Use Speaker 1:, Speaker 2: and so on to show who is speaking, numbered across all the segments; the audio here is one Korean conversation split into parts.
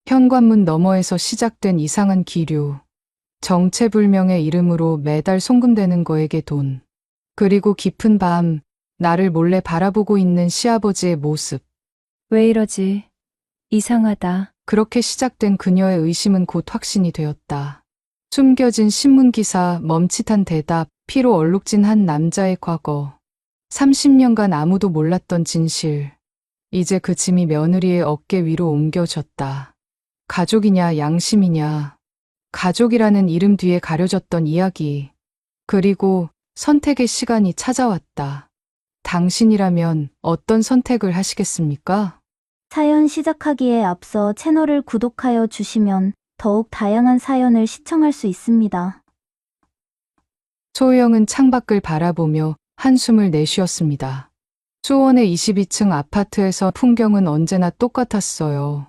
Speaker 1: 현관문 너머에서 시작된 이상한 기류. 정체불명의 이름으로 매달 송금되는 거에게 돈. 그리고 깊은 밤, 나를 몰래 바라보고 있는 시아버지의 모습.
Speaker 2: 왜 이러지? 이상하다.
Speaker 1: 그렇게 시작된 그녀의 의심은 곧 확신이 되었다. 숨겨진 신문기사, 멈칫한 대답, 피로 얼룩진 한 남자의 과거. 30년간 아무도 몰랐던 진실. 이제 그 짐이 며느리의 어깨 위로 옮겨졌다. 가족이냐, 양심이냐. 가족이라는 이름 뒤에 가려졌던 이야기. 그리고 선택의 시간이 찾아왔다. 당신이라면 어떤 선택을 하시겠습니까?
Speaker 3: 사연 시작하기에 앞서 채널을 구독하여 주시면 더욱 다양한 사연을 시청할 수 있습니다.
Speaker 1: 소영은 창밖을 바라보며 한숨을 내쉬었습니다. 수원의 22층 아파트에서 풍경은 언제나 똑같았어요.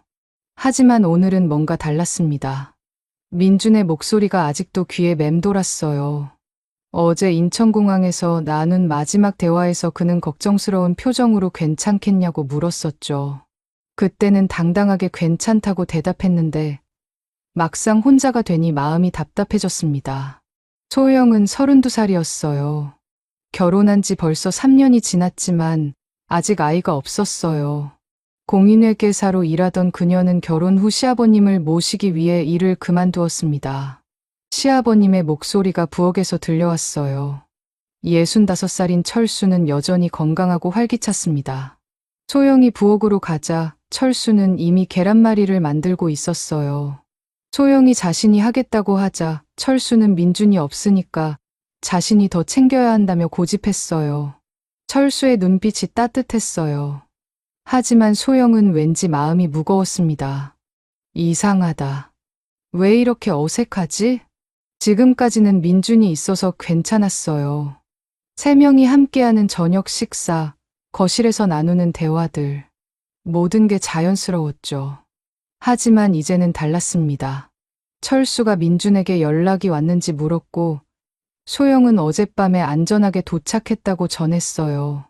Speaker 1: 하지만 오늘은 뭔가 달랐습니다. 민준의 목소리가 아직도 귀에 맴돌았어요. 어제 인천공항에서 나눈 마지막 대화에서 그는 걱정스러운 표정으로 괜찮겠냐고 물었었죠. 그때는 당당하게 괜찮다고 대답했는데 막상 혼자가 되니 마음이 답답해졌습니다. 소영은 32살이었어요. 결혼한 지 벌써 3년이 지났지만 아직 아이가 없었어요. 공인회계사로 일하던 그녀는 결혼 후 시아버님을 모시기 위해 일을 그만두었습니다. 시아버님의 목소리가 부엌에서 들려왔어요. 65살인 철수는 여전히 건강하고 활기찼습니다. 소영이 부엌으로 가자 철수는 이미 계란말이를 만들고 있었어요. 소영이 자신이 하겠다고 하자 철수는 민준이 없으니까 자신이 더 챙겨야 한다며 고집했어요. 철수의 눈빛이 따뜻했어요. 하지만 소영은 왠지 마음이 무거웠습니다. 이상하다. 왜 이렇게 어색하지? 지금까지는 민준이 있어서 괜찮았어요. 세 명이 함께하는 저녁 식사, 거실에서 나누는 대화들. 모든 게 자연스러웠죠. 하지만 이제는 달랐습니다. 철수가 민준에게 연락이 왔는지 물었고 소영은 어젯밤에 안전하게 도착했다고 전했어요.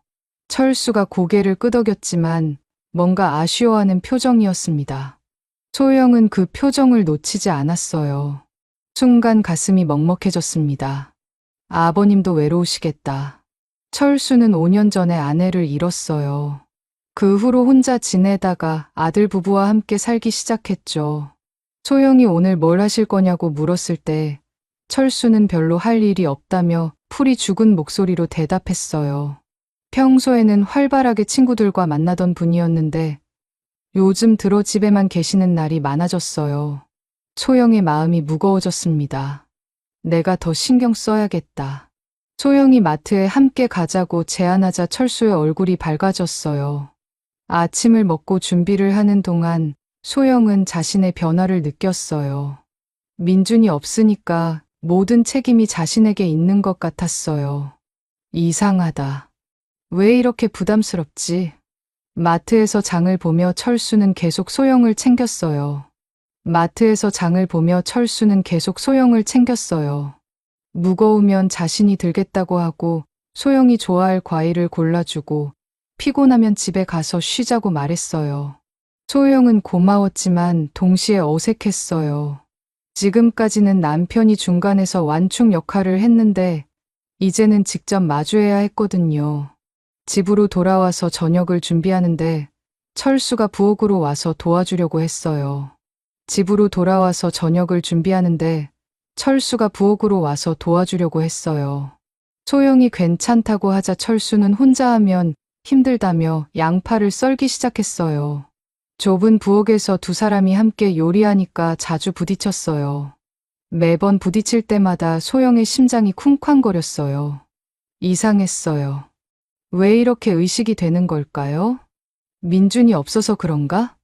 Speaker 1: 철수가 고개를 끄덕였지만 뭔가 아쉬워하는 표정이었습니다. 소영은 그 표정을 놓치지 않았어요. 순간 가슴이 먹먹해졌습니다. 아버님도 외로우시겠다. 철수는 5년 전에 아내를 잃었어요. 그 후로 혼자 지내다가 아들 부부와 함께 살기 시작했죠. 소영이 오늘 뭘 하실 거냐고 물었을 때 철수는 별로 할 일이 없다며 풀이 죽은 목소리로 대답했어요. 평소에는 활발하게 친구들과 만나던 분이었는데 요즘 들어 집에만 계시는 날이 많아졌어요. 소영의 마음이 무거워졌습니다. 내가 더 신경 써야겠다. 소영이 마트에 함께 가자고 제안하자 철수의 얼굴이 밝아졌어요. 아침을 먹고 준비를 하는 동안 소영은 자신의 변화를 느꼈어요. 민준이 없으니까 모든 책임이 자신에게 있는 것 같았어요. 이상하다. 왜 이렇게 부담스럽지? 마트에서 장을 보며 철수는 계속 소영을 챙겼어요. 무거우면 자신이 들겠다고 하고 소영이 좋아할 과일을 골라주고 피곤하면 집에 가서 쉬자고 말했어요. 소영은 고마웠지만 동시에 어색했어요. 지금까지는 남편이 중간에서 완충 역할을 했는데 이제는 직접 마주해야 했거든요. 집으로 돌아와서 저녁을 준비하는데 철수가 부엌으로 와서 도와주려고 했어요. 소영이 괜찮다고 하자 철수는 혼자 하면 힘들다며 양파를 썰기 시작했어요. 좁은 부엌에서 두 사람이 함께 요리하니까 자주 부딪혔어요. 매번 부딪힐 때마다 소영의 심장이 쿵쾅거렸어요. 이상했어요. 왜 이렇게 의식이 되는 걸까요? 민준이 없어서 그런가?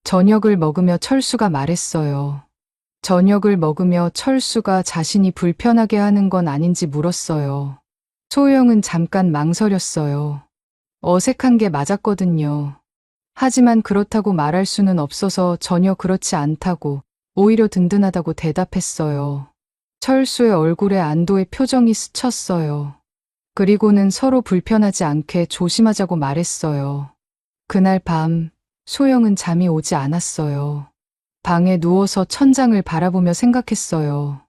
Speaker 1: 저녁을 먹으며 철수가 말했어요. 저녁을 먹으며 철수가 자신이 불편하게 하는 건 아닌지 물었어요. 소영은 잠깐 망설였어요. 어색한 게 맞았거든요. 하지만 그렇다고 말할 수는 없어서 전혀 그렇지 않다고, 오히려 든든하다고 대답했어요. 철수의 얼굴에 안도의 표정이 스쳤어요. 그리고는 서로 불편하지 않게 조심하자고 말했어요. 그날 밤, 소영은 잠이 오지 않았어요. 방에 누워서 천장을 바라보며 생각했어요.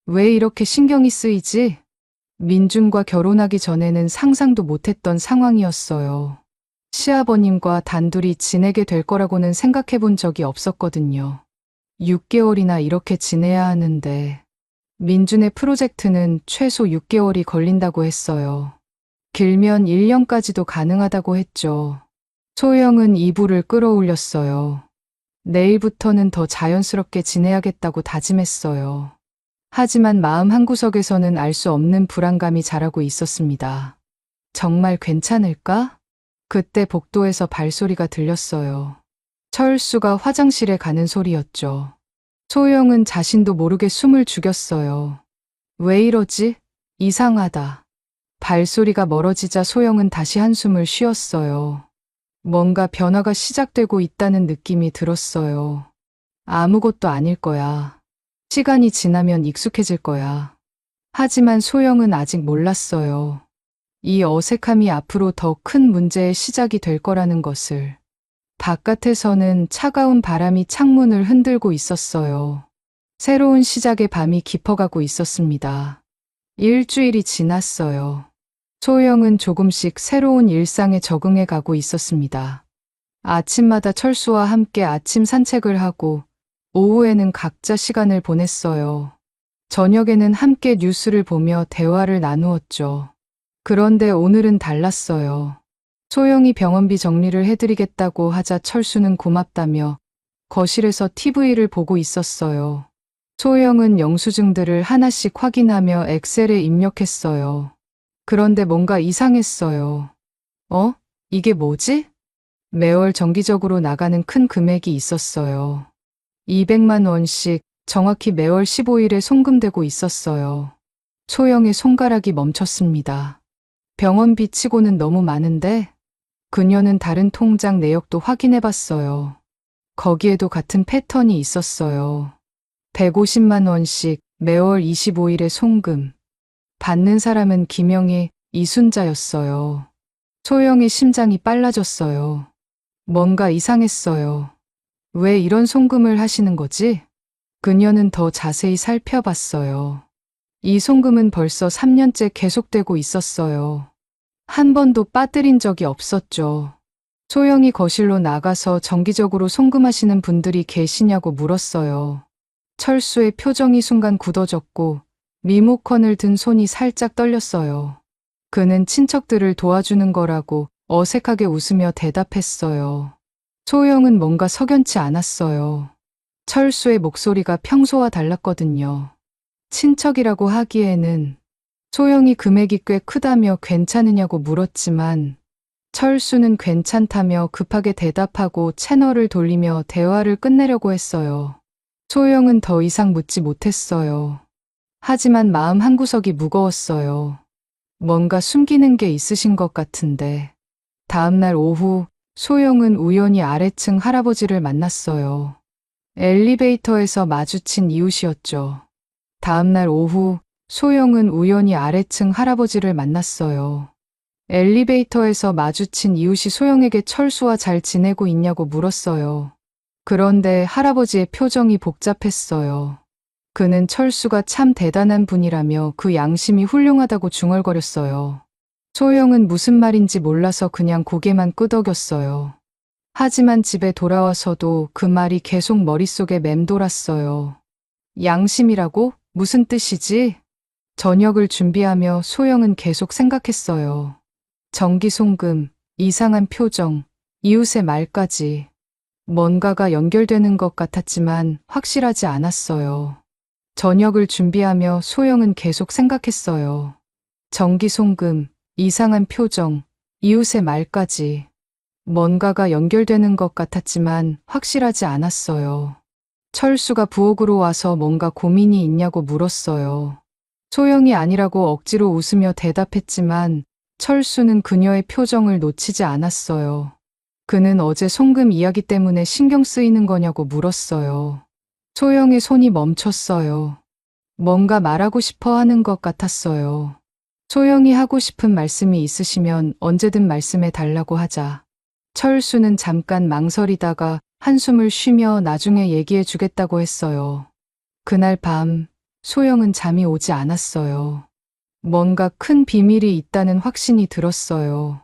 Speaker 1: 왜 이렇게 신경이 쓰이지? 민준과 결혼하기 전에는 상상도 못했던 상황이었어요. 시아버님과 단둘이 지내게 될 거라고는 생각해 본 적이 없었거든요. 6개월이나 이렇게 지내야 하는데, 민준의 프로젝트는 최소 6개월이 걸린다고 했어요. 길면 1년까지도 가능하다고 했죠. 소영은 이불을 끌어올렸어요. 내일부터는 더 자연스럽게 지내야겠다고 다짐했어요. 하지만 마음 한구석에서는 알 수 없는 불안감이 자라고 있었습니다. 정말 괜찮을까? 그때 복도에서 발소리가 들렸어요. 철수가 화장실에 가는 소리였죠. 소영은 자신도 모르게 숨을 죽였어요. 왜 이러지? 이상하다. 발소리가 멀어지자 소영은 다시 한숨을 쉬었어요. 뭔가 변화가 시작되고 있다는 느낌이 들었어요. 아무것도 아닐 거야. 시간이 지나면 익숙해질 거야. 하지만 소영은 아직 몰랐어요. 이 어색함이 앞으로 더 큰 문제의 시작이 될 거라는 것을. 바깥에서는 차가운 바람이 창문을 흔들고 있었어요. 새로운 시작의 밤이 깊어가고 있었습니다. 일주일이 지났어요. 소영은 조금씩 새로운 일상에 적응해 가고 있었습니다. 아침마다 철수와 함께 아침 산책을 하고 오후에는 각자 시간을 보냈어요. 저녁에는 함께 뉴스를 보며 대화를 나누었죠. 그런데 오늘은 달랐어요. 소영이 병원비 정리를 해드리겠다고 하자 철수는 고맙다며 거실에서 TV를 보고 있었어요. 소영은 영수증들을 하나씩 확인하며 엑셀에 입력했어요. 그런데 뭔가 이상했어요. 이게 뭐지? 매월 정기적으로 나가는 큰 금액이 있었어요. 200만 원씩 정확히 매월 15일에 송금되고 있었어요. 소영의 손가락이 멈췄습니다. 병원비 치고는 너무 많은데? 그녀는 다른 통장 내역도 확인해봤어요. 거기에도 같은 패턴이 있었어요. 150만 원씩 매월 25일에 송금. 받는 사람은 김영희, 이순자였어요. 소영의 심장이 빨라졌어요. 뭔가 이상했어요. 왜 이런 송금을 하시는 거지? 그녀는 더 자세히 살펴봤어요. 이 송금은 벌써 3년째 계속되고 있었어요. 한 번도 빠뜨린 적이 없었죠. 소영이 거실로 나가서 정기적으로 송금하시는 분들이 계시냐고 물었어요. 철수의 표정이 순간 굳어졌고 리모컨을 든 손이 살짝 떨렸어요. 그는 친척들을 도와주는 거라고 어색하게 웃으며 대답했어요. 소영은 뭔가 석연치 않았어요. 철수의 목소리가 평소와 달랐거든요. 친척이라고 하기에는. 소영이 금액이 꽤 크다며 괜찮으냐고 물었지만 철수는 괜찮다며 급하게 대답하고 채널을 돌리며 대화를 끝내려고 했어요. 소영은 더 이상 묻지 못했어요. 하지만 마음 한구석이 무거웠어요. 뭔가 숨기는 게 있으신 것 같은데. 다음날 오후 소영은 우연히 아래층 할아버지를 만났어요. 엘리베이터에서 마주친 이웃이었죠. 다음날 오후 소영은 우연히 아래층 할아버지를 만났어요. 엘리베이터에서 마주친 이웃이 소영에게 철수와 잘 지내고 있냐고 물었어요. 그런데 할아버지의 표정이 복잡했어요. 그는 철수가 참 대단한 분이라며 그 양심이 훌륭하다고 중얼거렸어요. 소영은 무슨 말인지 몰라서 그냥 고개만 끄덕였어요. 하지만 집에 돌아와서도 그 말이 계속 머릿속에 맴돌았어요. 양심이라고? 무슨 뜻이지? 저녁을 준비하며 소영은 계속 생각했어요. 정기송금, 이상한 표정, 이웃의 말까지. 뭔가가 연결되는 것 같았지만 확실하지 않았어요. 저녁을 준비하며 소영은 계속 생각했어요. 정기송금, 이상한 표정, 이웃의 말까지. 뭔가가 연결되는 것 같았지만 확실하지 않았어요. 철수가 부엌으로 와서 뭔가 고민이 있냐고 물었어요. 소영이 아니라고 억지로 웃으며 대답했지만 철수는 그녀의 표정을 놓치지 않았어요. 그는 어제 송금 이야기 때문에 신경 쓰이는 거냐고 물었어요. 소영의 손이 멈췄어요. 뭔가 말하고 싶어 하는 것 같았어요. 소영이 하고 싶은 말씀이 있으시면 언제든 말씀해 달라고 하자. 철수는 잠깐 망설이다가 한숨을 쉬며 나중에 얘기해 주겠다고 했어요. 그날 밤 소영은 잠이 오지 않았어요. 뭔가 큰 비밀이 있다는 확신이 들었어요.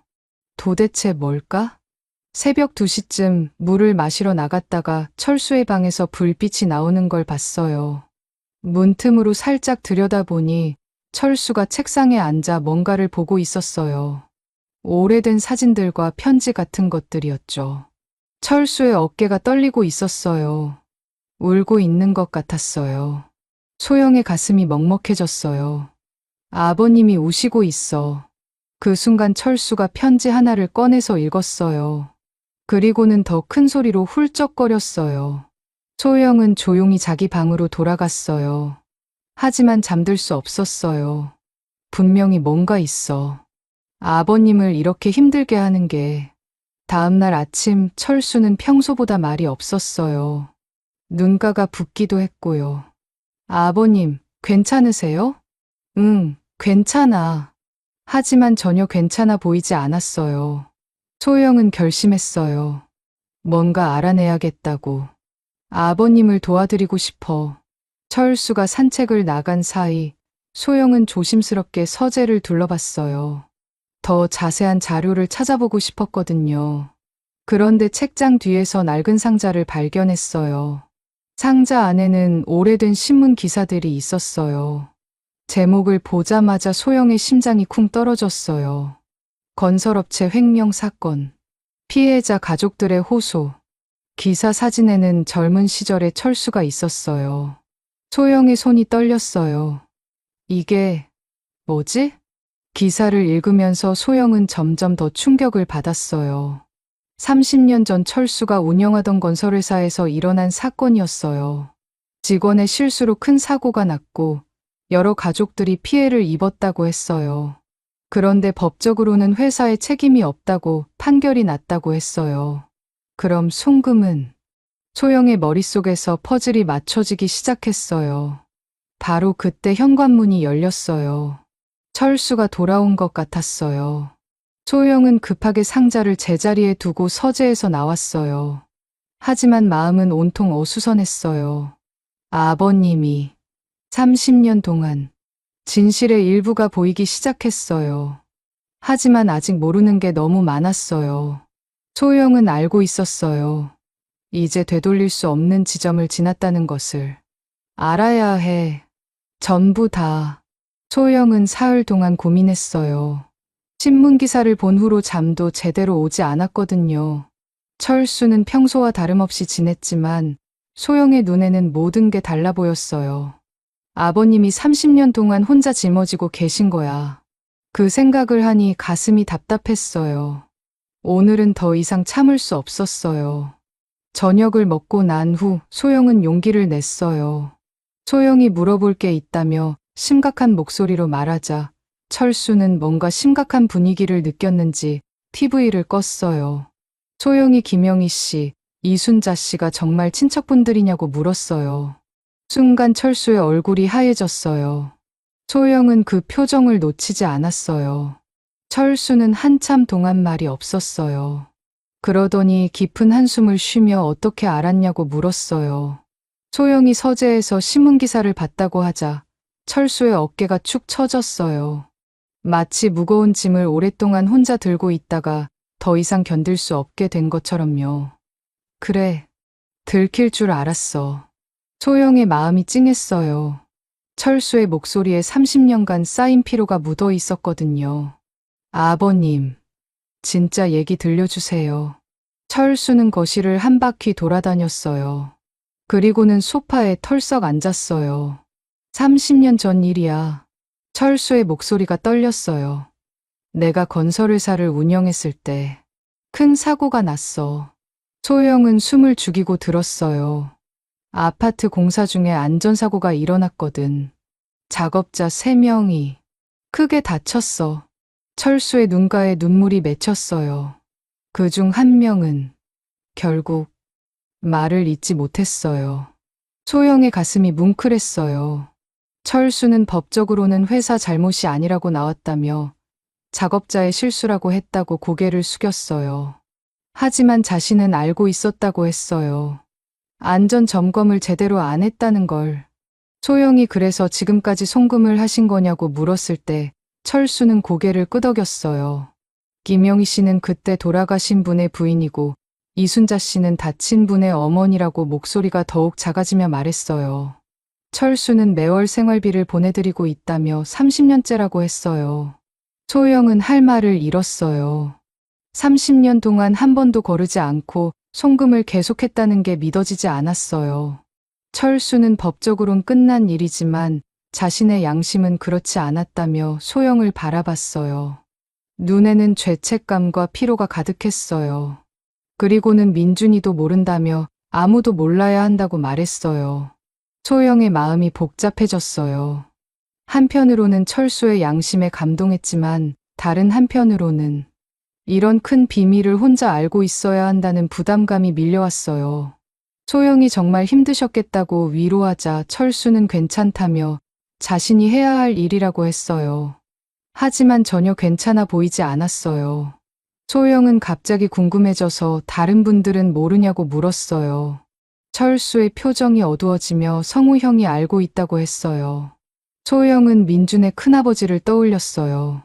Speaker 1: 도대체 뭘까? 새벽 2시쯤 물을 마시러 나갔다가 철수의 방에서 불빛이 나오는 걸 봤어요. 문틈으로 살짝 들여다보니 철수가 책상에 앉아 뭔가를 보고 있었어요. 오래된 사진들과 편지 같은 것들이었죠. 철수의 어깨가 떨리고 있었어요. 울고 있는 것 같았어요. 소영의 가슴이 먹먹해졌어요. 아버님이 우시고 있어. 그 순간 철수가 편지 하나를 꺼내서 읽었어요. 그리고는 더 큰 소리로 훌쩍거렸어요. 소영은 조용히 자기 방으로 돌아갔어요. 하지만 잠들 수 없었어요. 분명히 뭔가 있어. 아버님을 이렇게 힘들게 하는 게. 다음날 아침 철수는 평소보다 말이 없었어요. 눈가가 붓기도 했고요. 아버님, 괜찮으세요? 응, 괜찮아. 하지만 전혀 괜찮아 보이지 않았어요. 소영은 결심했어요. 뭔가 알아내야겠다고. 아버님을 도와드리고 싶어. 철수가 산책을 나간 사이 소영은 조심스럽게 서재를 둘러봤어요. 더 자세한 자료를 찾아보고 싶었거든요. 그런데 책장 뒤에서 낡은 상자를 발견했어요. 상자 안에는 오래된 신문 기사들이 있었어요. 제목을 보자마자 소영의 심장이 쿵 떨어졌어요. 건설업체 횡령 사건, 피해자 가족들의 호소. 기사 사진에는 젊은 시절의 철수가 있었어요. 소영의 손이 떨렸어요. 이게 뭐지? 기사를 읽으면서 소영은 점점 더 충격을 받았어요. 30년 전 철수가 운영하던 건설회사에서 일어난 사건이었어요. 직원의 실수로 큰 사고가 났고 여러 가족들이 피해를 입었다고 했어요. 그런데 법적으로는 회사에 책임이 없다고 판결이 났다고 했어요. 그럼 송금은? 소영의 머릿속에서 퍼즐이 맞춰지기 시작했어요. 바로 그때 현관문이 열렸어요. 철수가 돌아온 것 같았어요. 소영은 급하게 상자를 제자리에 두고 서재에서 나왔어요. 하지만 마음은 온통 어수선했어요. 아버님이 30년 동안 진실의 일부가 보이기 시작했어요. 하지만 아직 모르는 게 너무 많았어요. 소영은 알고 있었어요. 이제 되돌릴 수 없는 지점을 지났다는 것을. 알아야 해. 전부 다. 소영은 사흘 동안 고민했어요. 신문 기사를 본 후로 잠도 제대로 오지 않았거든요. 철수는 평소와 다름없이 지냈지만 소영의 눈에는 모든 게 달라 보였어요. 아버님이 30년 동안 혼자 짊어지고 계신 거야. 그 생각을 하니 가슴이 답답했어요. 오늘은 더 이상 참을 수 없었어요. 저녁을 먹고 난 후 소영은 용기를 냈어요. 소영이 물어볼 게 있다며 심각한 목소리로 말하자 철수는 뭔가 심각한 분위기를 느꼈는지 TV를 껐어요. 소영이 김영희 씨, 이순자 씨가 정말 친척분들이냐고 물었어요. 순간 철수의 얼굴이 하얘졌어요. 소영은 그 표정을 놓치지 않았어요. 철수는 한참 동안 말이 없었어요. 그러더니 깊은 한숨을 쉬며 어떻게 알았냐고 물었어요. 소영이 서재에서 신문기사를 봤다고 하자 철수의 어깨가 축 처졌어요. 마치 무거운 짐을 오랫동안 혼자 들고 있다가 더 이상 견딜 수 없게 된 것처럼요. 그래, 들킬 줄 알았어. 소영의 마음이 찡했어요. 철수의 목소리에 30년간 쌓인 피로가 묻어 있었거든요. 아버님, 진짜 얘기 들려주세요. 철수는 거실을 한 바퀴 돌아다녔어요. 그리고는 소파에 털썩 앉았어요. 30년 전 일이야. 철수의 목소리가 떨렸어요. 내가 건설회사를 운영했을 때 큰 사고가 났어. 소영은 숨을 죽이고 들었어요. 아파트 공사 중에 안전사고가 일어났거든. 작업자 3명이 크게 다쳤어. 철수의 눈가에 눈물이 맺혔어요. 그중 한 명은 결국 말을 잇지 못했어요. 소영의 가슴이 뭉클했어요. 철수는 법적으로는 회사 잘못이 아니라고 나왔다며 작업자의 실수라고 했다고 고개를 숙였어요. 하지만 자신은 알고 있었다고 했어요. 안전 점검을 제대로 안 했다는 걸. 소영이 그래서 지금까지 송금을 하신 거냐고 물었을 때 철수는 고개를 끄덕였어요. 김영희 씨는 그때 돌아가신 분의 부인이고 이순자 씨는 다친 분의 어머니라고 목소리가 더욱 작아지며 말했어요. 철수는 매월 생활비를 보내드리고 있다며 30년째라고 했어요. 소영은 할 말을 잃었어요. 30년 동안 한 번도 거르지 않고 송금을 계속했다는 게 믿어지지 않았어요. 철수는 법적으론 끝난 일이지만 자신의 양심은 그렇지 않았다며 소영을 바라봤어요. 눈에는 죄책감과 피로가 가득했어요. 그리고는 민준이도 모른다며 아무도 몰라야 한다고 말했어요. 소영의 마음이 복잡해졌어요. 한편으로는 철수의 양심에 감동했지만 다른 한편으로는 이런 큰 비밀을 혼자 알고 있어야 한다는 부담감이 밀려왔어요. 소영이 정말 힘드셨겠다고 위로하자 철수는 괜찮다며 자신이 해야 할 일이라고 했어요. 하지만 전혀 괜찮아 보이지 않았어요. 소영은 갑자기 궁금해져서 다른 분들은 모르냐고 물었어요. 철수의 표정이 어두워지며 성우 형이 알고 있다고 했어요. 소영은 민준의 큰아버지를 떠올렸어요.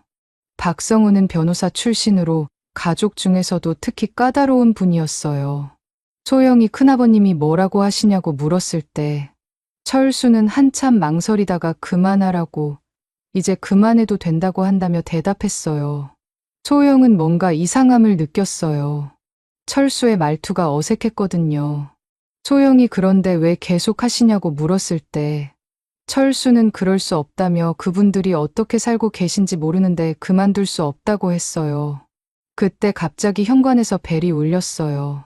Speaker 1: 박성우는 변호사 출신으로 가족 중에서도 특히 까다로운 분이었어요. 소영이 큰아버님이 뭐라고 하시냐고 물었을 때 철수는 한참 망설이다가 그만하라고 이제 그만해도 된다고 한다며 대답했어요. 소영은 뭔가 이상함을 느꼈어요. 철수의 말투가 어색했거든요. 소영이 그런데 왜 계속 하시냐고 물었을 때 철수는 그럴 수 없다며 그분들이 어떻게 살고 계신지 모르는데 그만둘 수 없다고 했어요. 그때 갑자기 현관에서 벨이 울렸어요.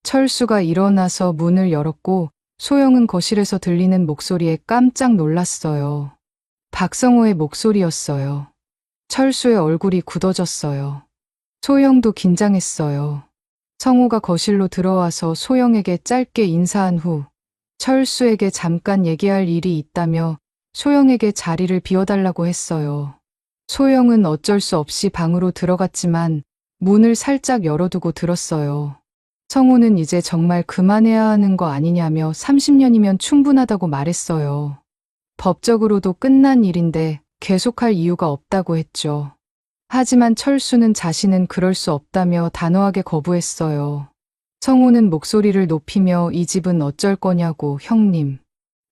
Speaker 1: 철수가 일어나서 문을 열었고 소영은 거실에서 들리는 목소리에 깜짝 놀랐어요. 박성호의 목소리였어요. 철수의 얼굴이 굳어졌어요. 소영도 긴장했어요. 성호가 거실로 들어와서 소영에게 짧게 인사한 후 철수에게 잠깐 얘기할 일이 있다며 소영에게 자리를 비워달라고 했어요. 소영은 어쩔 수 없이 방으로 들어갔지만 문을 살짝 열어두고 들었어요. 성호는 이제 정말 그만해야 하는 거 아니냐며 30년이면 충분하다고 말했어요. 법적으로도 끝난 일인데 계속할 이유가 없다고 했죠. 하지만 철수는 자신은 그럴 수 없다며 단호하게 거부했어요. 성호는 목소리를 높이며 이 집은 어쩔 거냐고 형님.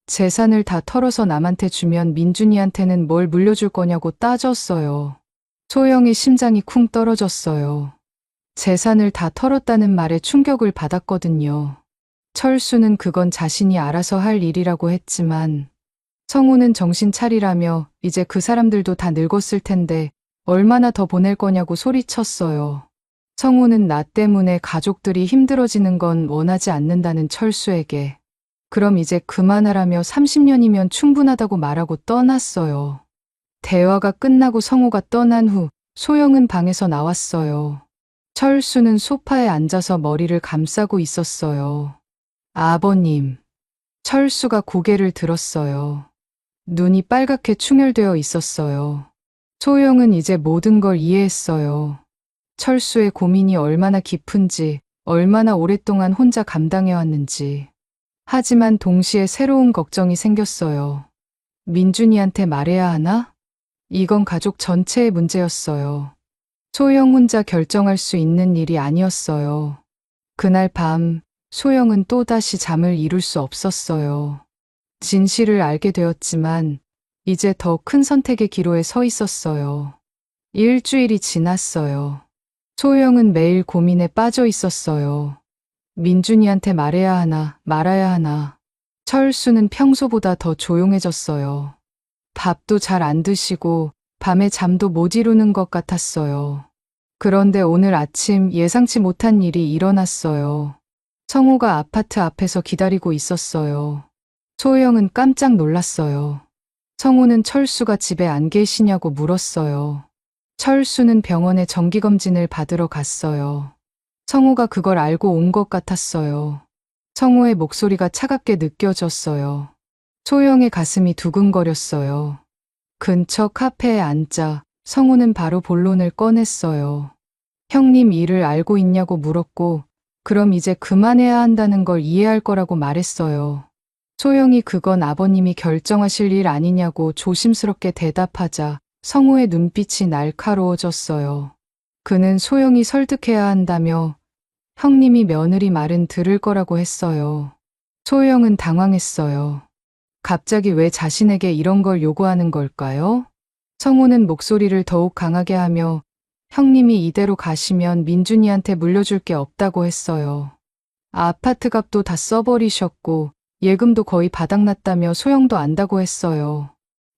Speaker 1: 재산을 다 털어서 남한테 주면 민준이한테는 뭘 물려줄 거냐고 따졌어요. 소영의 심장이 쿵 떨어졌어요. 재산을 다 털었다는 말에 충격을 받았거든요. 철수는 그건 자신이 알아서 할 일이라고 했지만 성우는 정신 차리라며 이제 그 사람들도 다 늙었을 텐데 얼마나 더 보낼 거냐고 소리쳤어요. 성우는 나 때문에 가족들이 힘들어지는 건 원하지 않는다는 철수에게 그럼 이제 그만하라며 30년이면 충분하다고 말하고 떠났어요. 대화가 끝나고 성우가 떠난 후 소영은 방에서 나왔어요. 철수는 소파에 앉아서 머리를 감싸고 있었어요. 아버님. 철수가 고개를 들었어요. 눈이 빨갛게 충혈되어 있었어요. 소영은 이제 모든 걸 이해했어요. 철수의 고민이 얼마나 깊은지, 얼마나 오랫동안 혼자 감당해왔는지. 하지만 동시에 새로운 걱정이 생겼어요. 민준이한테 말해야 하나? 이건 가족 전체의 문제였어요. 소영 혼자 결정할 수 있는 일이 아니었어요. 그날 밤, 소영은 또다시 잠을 이룰 수 없었어요. 진실을 알게 되었지만 이제 더 큰 선택의 기로에 서 있었어요. 일주일이 지났어요. 소영은 매일 고민에 빠져 있었어요. 민준이한테 말해야 하나, 말아야 하나. 철수는 평소보다 더 조용해졌어요. 밥도 잘 안 드시고 밤에 잠도 못 이루는 것 같았어요. 그런데 오늘 아침 예상치 못한 일이 일어났어요. 성우가 아파트 앞에서 기다리고 있었어요. 소영은 깜짝 놀랐어요. 성우는 철수가 집에 안 계시냐고 물었어요. 철수는 병원에 정기검진을 받으러 갔어요. 성우가 그걸 알고 온 것 같았어요. 성우의 목소리가 차갑게 느껴졌어요. 소영의 가슴이 두근거렸어요. 근처 카페에 앉자 성우는 바로 본론을 꺼냈어요. 형님 일을 알고 있냐고 물었고, 그럼 이제 그만해야 한다는 걸 이해할 거라고 말했어요. 소영이 그건 아버님이 결정하실 일 아니냐고 조심스럽게 대답하자 성우의 눈빛이 날카로워졌어요. 그는 소영이 설득해야 한다며 형님이 며느리 말은 들을 거라고 했어요. 소영은 당황했어요. 갑자기 왜 자신에게 이런 걸 요구하는 걸까요? 성우는 목소리를 더욱 강하게 하며 형님이 이대로 가시면 민준이한테 물려줄 게 없다고 했어요. 아파트 값도 다 써버리셨고 예금도 거의 바닥났다며 소영도 안다고 했어요.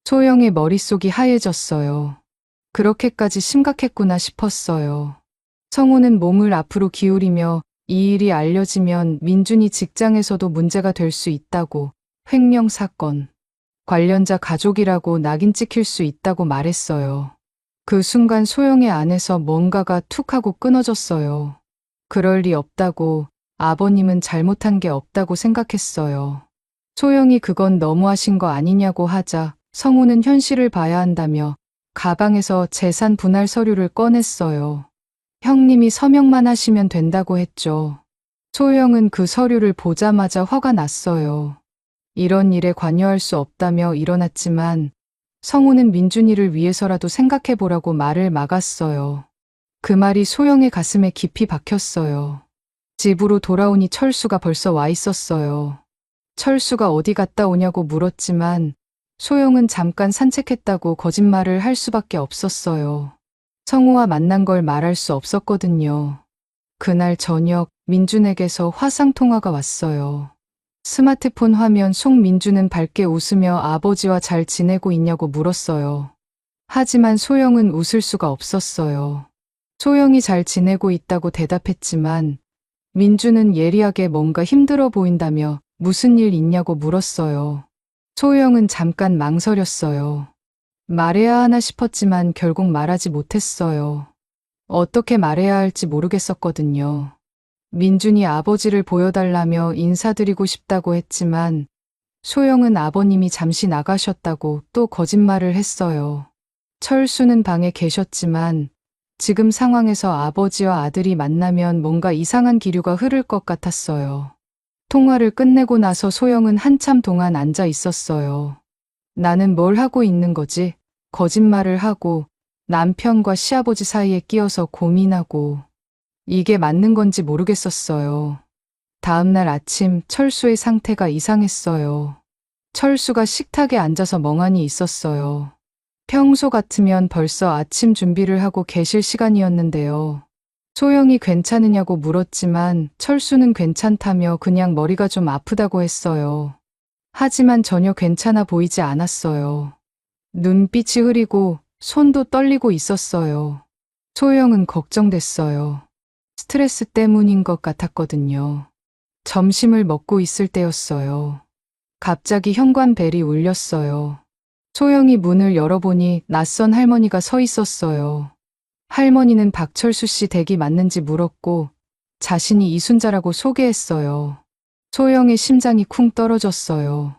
Speaker 1: 소영의 머릿속이 하얘졌어요. 그렇게까지 심각했구나 싶었어요. 성우는 몸을 앞으로 기울이며 이 일이 알려지면 민준이 직장에서도 문제가 될 수 있다고, 횡령 사건, 관련자 가족이라고 낙인 찍힐 수 있다고 말했어요. 그 순간 소영의 안에서 뭔가가 툭 하고 끊어졌어요. 그럴 리 없다고, 아버님은 잘못한 게 없다고 생각했어요. 소영이 그건 너무하신 거 아니냐고 하자 성우는 현실을 봐야 한다며 가방에서 재산 분할 서류를 꺼냈어요. 형님이 서명만 하시면 된다고 했죠. 소영은 그 서류를 보자마자 화가 났어요. 이런 일에 관여할 수 없다며 일어났지만 성우는 민준이를 위해서라도 생각해보라고 말을 막았어요. 그 말이 소영의 가슴에 깊이 박혔어요. 집으로 돌아오니 철수가 벌써 와 있었어요. 철수가 어디 갔다 오냐고 물었지만 소영은 잠깐 산책했다고 거짓말을 할 수밖에 없었어요. 성우와 만난 걸 말할 수 없었거든요. 그날 저녁 민준에게서 화상통화가 왔어요. 스마트폰 화면 속 민준은 밝게 웃으며 아버지와 잘 지내고 있냐고 물었어요. 하지만 소영은 웃을 수가 없었어요. 소영이 잘 지내고 있다고 대답했지만 민준은 예리하게 뭔가 힘들어 보인다며 무슨 일 있냐고 물었어요. 소영은 잠깐 망설였어요. 말해야 하나 싶었지만 결국 말하지 못했어요. 어떻게 말해야 할지 모르겠었거든요. 민준이 아버지를 보여달라며 인사드리고 싶다고 했지만 소영은 아버님이 잠시 나가셨다고 또 거짓말을 했어요. 철수는 방에 계셨지만 지금 상황에서 아버지와 아들이 만나면 뭔가 이상한 기류가 흐를 것 같았어요. 통화를 끝내고 나서 소영은 한참 동안 앉아 있었어요. 나는 뭘 하고 있는 거지? 거짓말을 하고 남편과 시아버지 사이에 끼어서 고민하고 이게 맞는 건지 모르겠었어요. 다음날 아침 철수의 상태가 이상했어요. 철수가 식탁에 앉아서 멍하니 있었어요. 평소 같으면 벌써 아침 준비를 하고 계실 시간이었는데요. 소영이 괜찮으냐고 물었지만 철수는 괜찮다며 그냥 머리가 좀 아프다고 했어요. 하지만 전혀 괜찮아 보이지 않았어요. 눈빛이 흐리고 손도 떨리고 있었어요. 소영은 걱정됐어요. 스트레스 때문인 것 같았거든요. 점심을 먹고 있을 때였어요. 갑자기 현관벨이 울렸어요. 소영이 문을 열어보니 낯선 할머니가 서 있었어요. 할머니는 박철수 씨 댁이 맞는지 물었고 자신이 이순자라고 소개했어요. 소영의 심장이 쿵 떨어졌어요.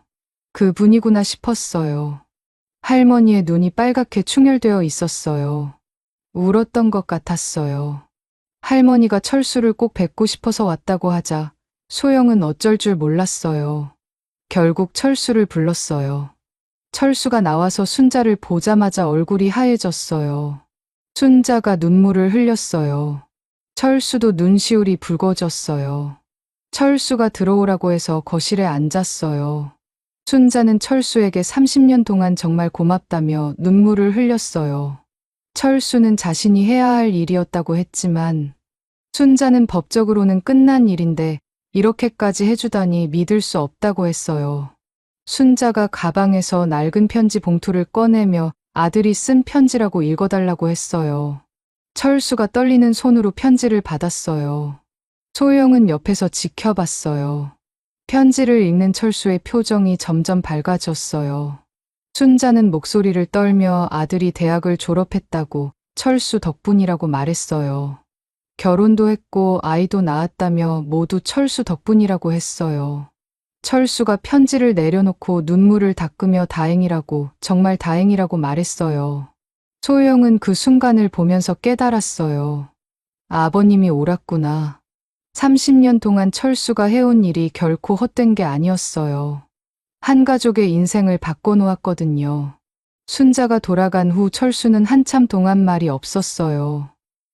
Speaker 1: 그분이구나 싶었어요. 할머니의 눈이 빨갛게 충혈되어 있었어요. 울었던 것 같았어요. 할머니가 철수를 꼭 뵙고 싶어서 왔다고 하자 소영은 어쩔 줄 몰랐어요. 결국 철수를 불렀어요. 철수가 나와서 순자를 보자마자 얼굴이 하얘졌어요. 순자가 눈물을 흘렸어요. 철수도 눈시울이 붉어졌어요. 철수가 들어오라고 해서 거실에 앉았어요. 순자는 철수에게 30년 동안 정말 고맙다며 눈물을 흘렸어요. 철수는 자신이 해야 할 일이었다고 했지만 순자는 법적으로는 끝난 일인데 이렇게까지 해주다니 믿을 수 없다고 했어요. 순자가 가방에서 낡은 편지 봉투를 꺼내며 아들이 쓴 편지라고 읽어달라고 했어요. 철수가 떨리는 손으로 편지를 받았어요. 소영은 옆에서 지켜봤어요. 편지를 읽는 철수의 표정이 점점 밝아졌어요. 순자는 목소리를 떨며 아들이 대학을 졸업했다고 철수 덕분이라고 말했어요. 결혼도 했고 아이도 낳았다며 모두 철수 덕분이라고 했어요. 철수가 편지를 내려놓고 눈물을 닦으며 다행이라고, 정말 다행이라고 말했어요. 소영은 그 순간을 보면서 깨달았어요. 아버님이 옳았구나. 30년 동안 철수가 해온 일이 결코 헛된 게 아니었어요. 한 가족의 인생을 바꿔놓았거든요. 순자가 돌아간 후 철수는 한참 동안 말이 없었어요.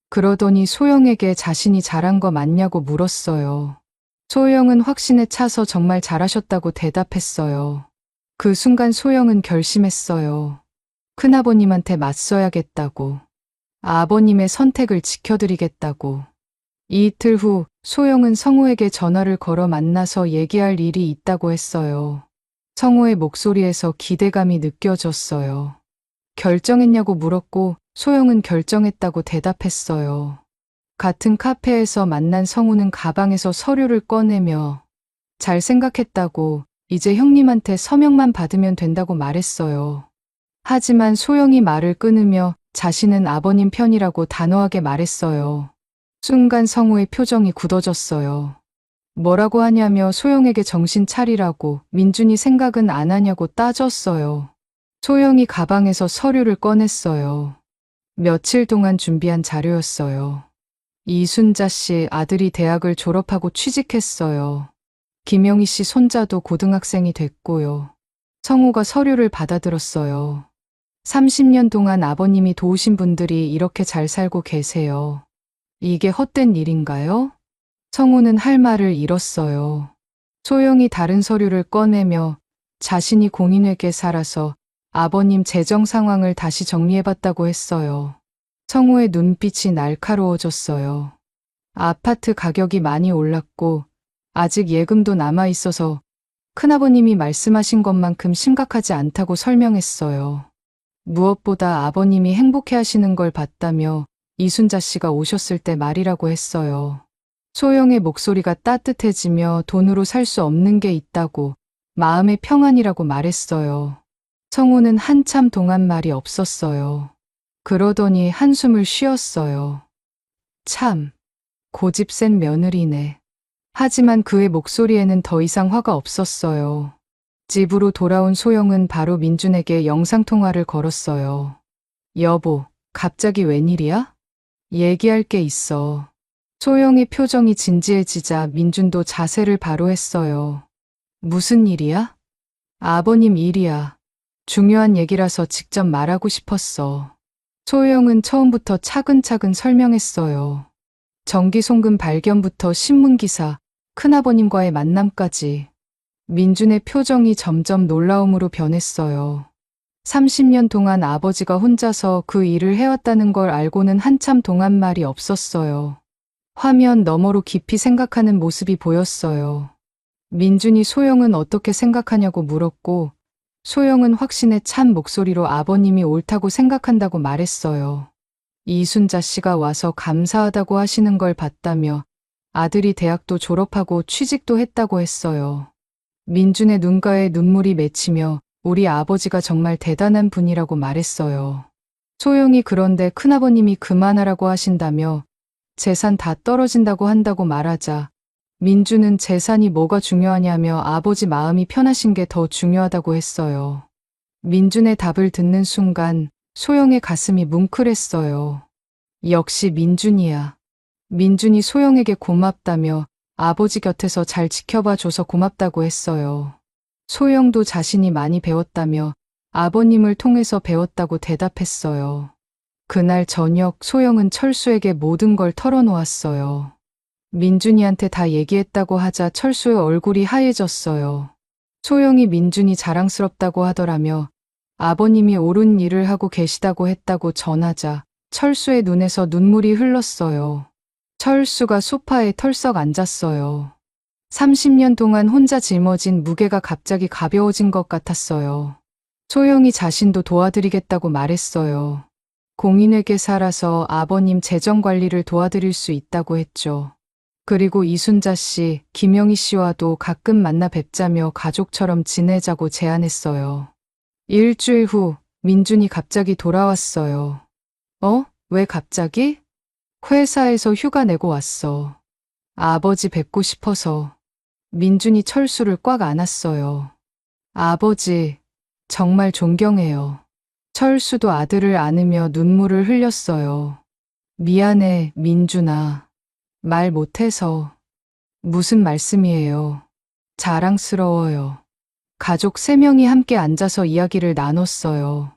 Speaker 1: 그러더니 소영에게 자신이 잘한 거 맞냐고 물었어요. 소영은 확신에 차서 정말 잘하셨다고 대답했어요. 그 순간 소영은 결심했어요. 큰아버님한테 맞서야겠다고. 아버님의 선택을 지켜드리겠다고. 이틀 후 소영은 성우에게 전화를 걸어 만나서 얘기할 일이 있다고 했어요. 성우의 목소리에서 기대감이 느껴졌어요. 결정했냐고 물었고 소영은 결정했다고 대답했어요. 같은 카페에서 만난 성우는 가방에서 서류를 꺼내며 잘 생각했다고 이제 형님한테 서명만 받으면 된다고 말했어요. 하지만 소영이 말을 끊으며 자신은 아버님 편이라고 단호하게 말했어요. 순간 성우의 표정이 굳어졌어요. 뭐라고 하냐며 소영에게 정신 차리라고 민준이 생각은 안 하냐고 따졌어요. 소영이 가방에서 서류를 꺼냈어요. 며칠 동안 준비한 자료였어요. 이순자 씨 아들이 대학을 졸업하고 취직했어요. 김영희 씨 손자도 고등학생이 됐고요. 성우가 서류를 받아들었어요. 30년 동안 아버님이 도우신 분들이 이렇게 잘 살고 계세요. 이게 헛된 일인가요? 성우는 할 말을 잃었어요. 소영이 다른 서류를 꺼내며 자신이 공인회계사라서 아버님 재정 상황을 다시 정리해봤다고 했어요. 성우의 눈빛이 날카로워졌어요. 아파트 가격이 많이 올랐고 아직 예금도 남아있어서 큰아버님이 말씀하신 것만큼 심각하지 않다고 설명했어요. 무엇보다 아버님이 행복해하시는 걸 봤다며 이순자 씨가 오셨을 때 말이라고 했어요. 소영의 목소리가 따뜻해지며 돈으로 살 수 없는 게 있다고 마음의 평안이라고 말했어요. 성우는 한참 동안 말이 없었어요. 그러더니 한숨을 쉬었어요. 참, 고집 센 며느리네. 하지만 그의 목소리에는 더 이상 화가 없었어요. 집으로 돌아온 소영은 바로 민준에게 영상통화를 걸었어요. 여보, 갑자기 웬일이야? 얘기할 게 있어. 소영의 표정이 진지해지자 민준도 자세를 바로 했어요. 무슨 일이야? 아버님 일이야. 중요한 얘기라서 직접 말하고 싶었어. 소영은 처음부터 차근차근 설명했어요. 정기송금 발견부터 신문기사, 큰아버님과의 만남까지. 민준의 표정이 점점 놀라움으로 변했어요. 30년 동안 아버지가 혼자서 그 일을 해왔다는 걸 알고는 한참 동안 말이 없었어요. 화면 너머로 깊이 생각하는 모습이 보였어요. 민준이 소영은 어떻게 생각하냐고 물었고 소영은 확신에 찬 목소리로 아버님이 옳다고 생각한다고 말했어요. 이순자 씨가 와서 감사하다고 하시는 걸 봤다며 아들이 대학도 졸업하고 취직도 했다고 했어요. 민준의 눈가에 눈물이 맺히며 우리 아버지가 정말 대단한 분이라고 말했어요. 소영이 그런데 큰아버님이 그만하라고 하신다며 재산 다 떨어진다고 한다고 말하자 민준은 재산이 뭐가 중요하냐며 아버지 마음이 편하신 게 더 중요하다고 했어요. 민준의 답을 듣는 순간 소영의 가슴이 뭉클했어요. 역시 민준이야. 민준이 소영에게 고맙다며 아버지 곁에서 잘 지켜봐 줘서 고맙다고 했어요. 소영도 자신이 많이 배웠다며 아버님을 통해서 배웠다고 대답했어요. 그날 저녁 소영은 철수에게 모든 걸 털어놓았어요. 민준이한테 다 얘기했다고 하자 철수의 얼굴이 하얘졌어요. 소영이 민준이 자랑스럽다고 하더라며 아버님이 옳은 일을 하고 계시다고 했다고 전하자 철수의 눈에서 눈물이 흘렀어요. 철수가 소파에 털썩 앉았어요. 30년 동안 혼자 짊어진 무게가 갑자기 가벼워진 것 같았어요. 소영이 자신도 도와드리겠다고 말했어요. 공인회계사라서 아버님 재정 관리를 도와드릴 수 있다고 했죠. 그리고 이순자 씨, 김영희 씨와도 가끔 만나 뵙자며 가족처럼 지내자고 제안했어요. 일주일 후 민준이 갑자기 돌아왔어요. 왜 갑자기? 회사에서 휴가 내고 왔어. 아버지 뵙고 싶어서. 민준이 철수를 꽉 안았어요. 아버지, 정말 존경해요. 철수도 아들을 안으며 눈물을 흘렸어요. 미안해, 민준아. 말 못해서. 무슨 말씀이에요. 자랑스러워요. 가족 3명이 함께 앉아서 이야기를 나눴어요.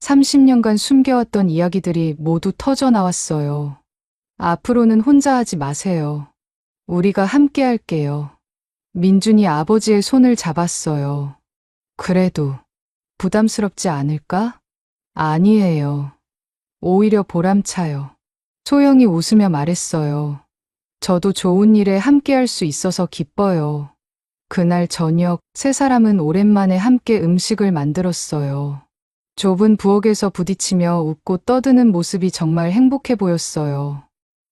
Speaker 1: 30년간 숨겨왔던 이야기들이 모두 터져 나왔어요. 앞으로는 혼자 하지 마세요. 우리가 함께 할게요. 민준이 아버지의 손을 잡았어요. 그래도 부담스럽지 않을까? 아니에요. 오히려 보람차요. 소영이 웃으며 말했어요. 저도 좋은 일에 함께 할 수 있어서 기뻐요. 그날 저녁 3사람은 오랜만에 함께 음식을 만들었어요. 좁은 부엌에서 부딪히며 웃고 떠드는 모습이 정말 행복해 보였어요.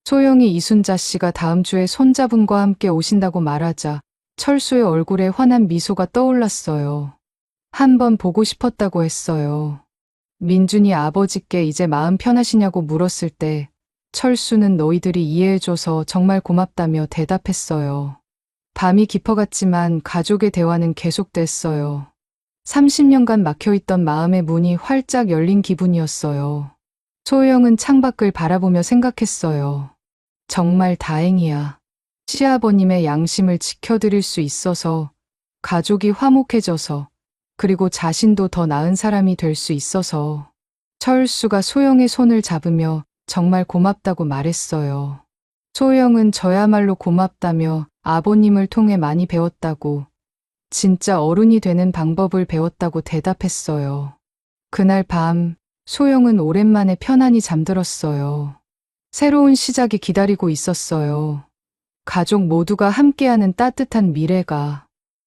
Speaker 1: 소영이 이순자 씨가 다음 주에 손자분과 함께 오신다고 말하자 철수의 얼굴에 환한 미소가 떠올랐어요. 한번 보고 싶었다고 했어요. 민준이 아버지께 이제 마음 편하시냐고 물었을 때 철수는 너희들이 이해해줘서 정말 고맙다며 대답했어요. 밤이 깊어갔지만 가족의 대화는 계속됐어요. 30년간 막혀있던 마음의 문이 활짝 열린 기분이었어요. 소영은 창밖을 바라보며 생각했어요. 정말 다행이야. 시아버님의 양심을 지켜드릴 수 있어서, 가족이 화목해져서, 그리고 자신도 더 나은 사람이 될 수 있어서. 철수가 소영의 손을 잡으며 정말 고맙다고 말했어요. 소영은 저야말로 고맙다며 아버님을 통해 많이 배웠다고, 진짜 어른이 되는 방법을 배웠다고 대답했어요. 그날 밤, 소영은 오랜만에 편안히 잠들었어요. 새로운 시작이 기다리고 있었어요. 가족 모두가 함께하는 따뜻한 미래가.